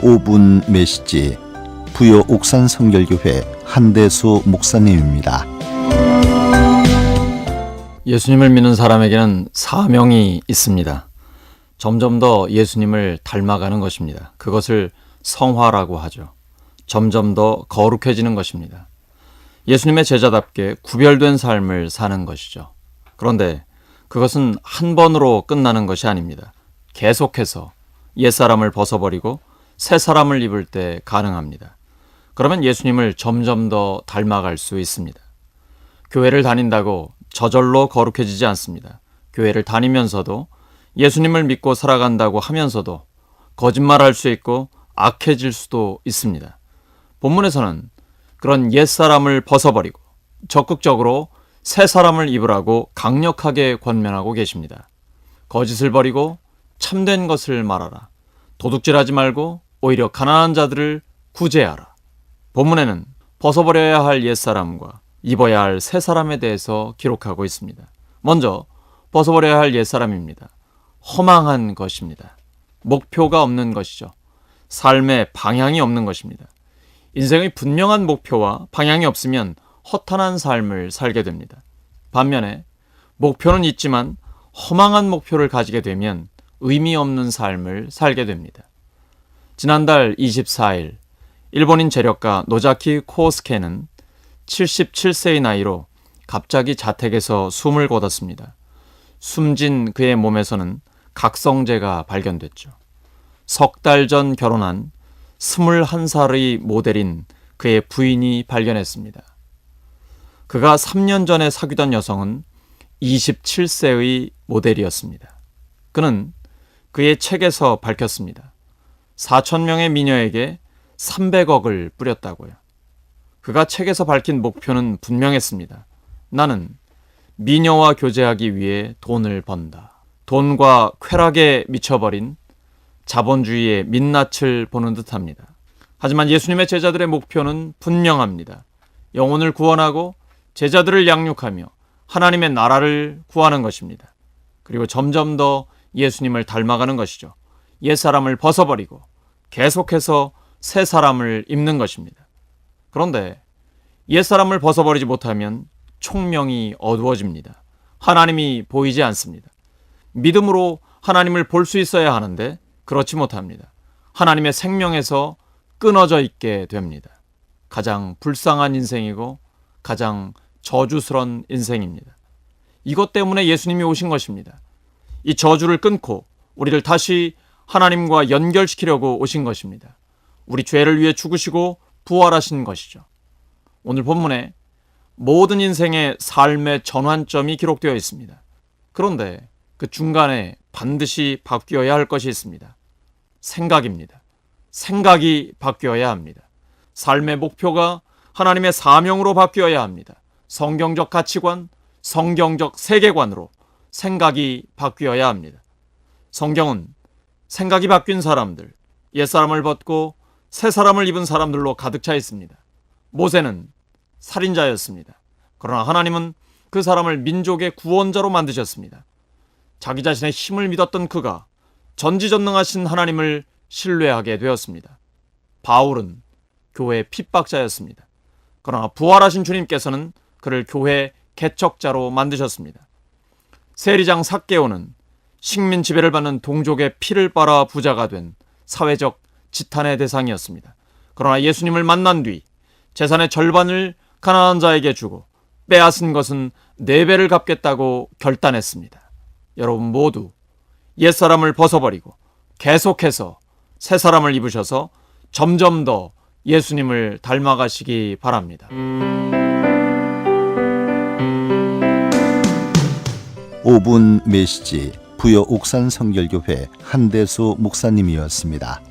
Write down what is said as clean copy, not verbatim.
5분 메시지 부여 옥산 성결교회 한대수 목사님입니다. 예수님을 믿는 사람에게는 사명이 있습니다. 점점 더 예수님을 닮아가는 것입니다. 그것을 성화라고 하죠. 점점 더 거룩해지는 것입니다. 예수님의 제자답게 구별된 삶을 사는 것이죠. 그런데 그것은 한 번으로 끝나는 것이 아닙니다. 계속해서 옛사람을 벗어버리고 새 사람을 입을 때 가능합니다. 그러면 예수님을 점점 더 닮아갈 수 있습니다. 교회를 다닌다고 저절로 거룩해지지 않습니다. 교회를 다니면서도 예수님을 믿고 살아간다고 하면서도 거짓말할 수 있고 악해질 수도 있습니다. 본문에서는 그런 옛사람을 벗어버리고 적극적으로 새 사람을 입으라고 강력하게 권면하고 계십니다. 거짓을 버리고 참된 것을 말하라. 도둑질하지 말고 오히려 가난한 자들을 구제하라. 본문에는 벗어버려야 할 옛사람과 입어야 할 새 사람에 대해서 기록하고 있습니다. 먼저 벗어버려야 할 옛사람입니다. 허망한 것입니다. 목표가 없는 것이죠. 삶의 방향이 없는 것입니다. 인생의 분명한 목표와 방향이 없으면 허탄한 삶을 살게 됩니다. 반면에 목표는 있지만 허망한 목표를 가지게 되면 의미 없는 삶을 살게 됩니다. 지난달 24일 일본인 재력가 노자키 코오스케는 77세의 나이로 갑자기 자택에서 숨을 거뒀습니다. 숨진 그의 몸에서는 각성제가 발견됐죠. 석 달 전 결혼한 21살의 모델인 그의 부인이 발견했습니다. 그가 3년 전에 사귀던 여성은 27세의 모델이었습니다. 그는 그의 책에서 밝혔습니다. 4,000명의 미녀에게 300억을 뿌렸다고요. 그가 책에서 밝힌 목표는 분명했습니다. 나는 미녀와 교제하기 위해 돈을 번다. 돈과 쾌락에 미쳐버린 자본주의의 민낯을 보는 듯합니다. 하지만 예수님의 제자들의 목표는 분명합니다. 영혼을 구원하고 제자들을 양육하며 하나님의 나라를 구하는 것입니다. 그리고 점점 더 예수님을 닮아가는 것이죠. 옛사람을 벗어버리고 계속해서 새 사람을 입는 것입니다. 그런데 옛사람을 벗어버리지 못하면 총명이 어두워집니다. 하나님이 보이지 않습니다. 믿음으로 하나님을 볼 수 있어야 하는데 그렇지 못합니다. 하나님의 생명에서 끊어져 있게 됩니다. 가장 불쌍한 인생이고 가장 저주스러운 인생입니다. 이것 때문에 예수님이 오신 것입니다. 이 저주를 끊고 우리를 다시 하나님과 연결시키려고 오신 것입니다. 우리 죄를 위해 죽으시고 부활하신 것이죠. 오늘 본문에 모든 인생의 삶의 전환점이 기록되어 있습니다. 그런데 그 중간에 반드시 바뀌어야 할 것이 있습니다. 생각입니다. 생각이 바뀌어야 합니다. 삶의 목표가 하나님의 사명으로 바뀌어야 합니다. 성경적 가치관, 성경적 세계관으로 생각이 바뀌어야 합니다. 성경은 생각이 바뀐 사람들, 옛사람을 벗고 새 사람을 입은 사람들로 가득 차 있습니다. 모세는 살인자였습니다. 그러나 하나님은 그 사람을 민족의 구원자로 만드셨습니다. 자기 자신의 힘을 믿었던 그가 전지전능하신 하나님을 신뢰하게 되었습니다. 바울은 교회 핍박자였습니다. 그러나 부활하신 주님께서는 그를 교회 개척자로 만드셨습니다. 세리장 삭개오는 식민 지배를 받는 동족의 피를 빨아 부자가 된 사회적 지탄의 대상이었습니다. 그러나 예수님을 만난 뒤 재산의 절반을 가난한 자에게 주고 빼앗은 것은 4배를 갚겠다고 결단했습니다. 여러분 모두 옛사람을 벗어버리고 계속해서 새 사람을 입으셔서 점점 더 예수님을 닮아가시기 바랍니다. 5분 메시지 부여 옥산 성결교회 한대수 목사님이었습니다.